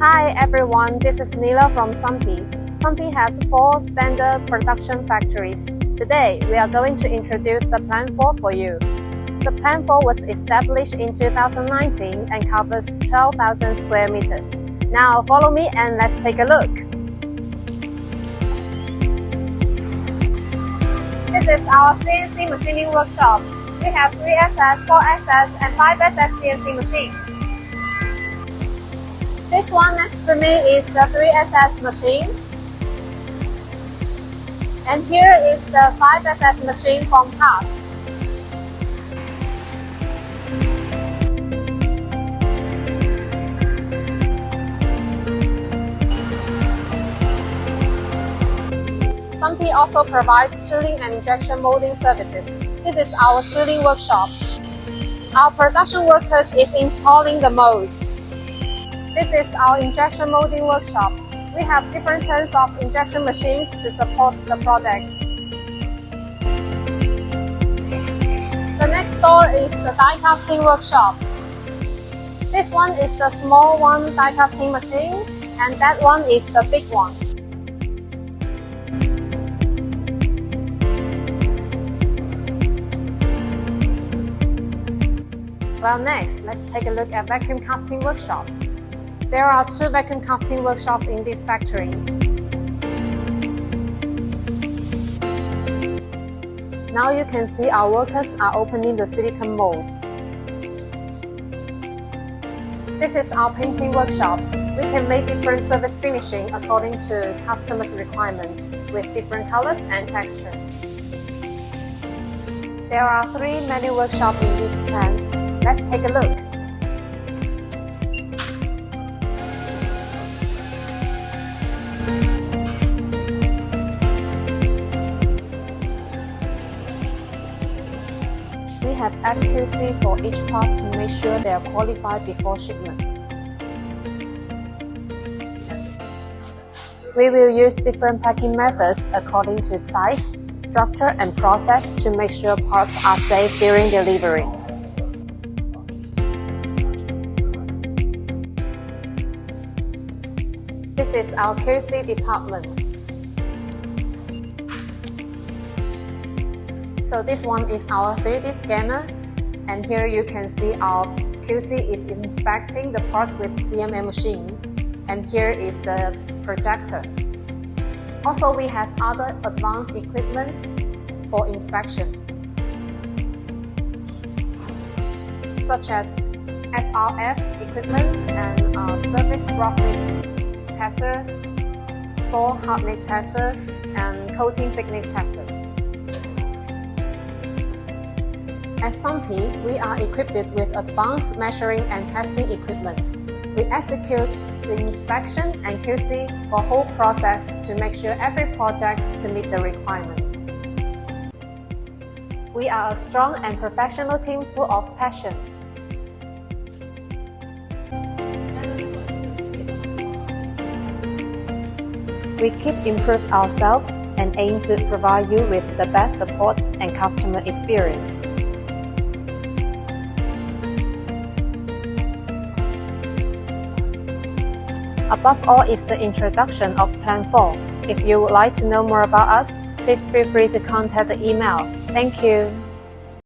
Hi everyone, this is Nele from SuNPe. SuNPe has 4 standard production factories. Today, we are going to introduce the Plan 4 for you. The Plan 4 was established in 2019 and covers 12,000 square meters. Now follow me and let's take a look. This is our CNC machining workshop. We have 3SS, 4SS, and 5SS CNC machines. This one next to me is the 3SS machines. And here is the 5SS machine from CAS. SuNPe also provides tooling and injection molding services. This is our tooling workshop. Our production workers is installing the molds. This is our injection molding workshop. We have different types of injection machines to support the products. The next door is the die casting workshop. This one is the small one die casting machine, and that one is the big one. Well, next, let's take a look at vacuum casting workshop. There are 2 vacuum casting workshops in this factory. Now you can see our workers are opening the silicone mold. This is our painting workshop. We can make different surface finishing according to customers' requirements with different colors and texture. There are 3 manual workshops in this plant. Let's take a look. We have FQC for each part to make sure they are qualified before shipment. We will use different packing methods according to size, structure, and process to make sure parts are safe during delivery. This is our QC department. So this one is our 3D scanner, and here you can see our QC is inspecting the part with CMM machine, and here is the projector. Also, we have other advanced equipments for inspection, such as SRF equipment and surface roughness tester, soil hardness tester, and coating thickness tester. At SuNPe, we are equipped with advanced measuring and testing equipment. We execute the inspection and QC for whole process to make sure every project to meet the requirements. We are a strong and professional team full of passion. We keep improving ourselves and aim to provide you with the best support and customer experience. Above all is the introduction of Plan 4. If you would like to know more about us, please feel free to contact the email. Thank you.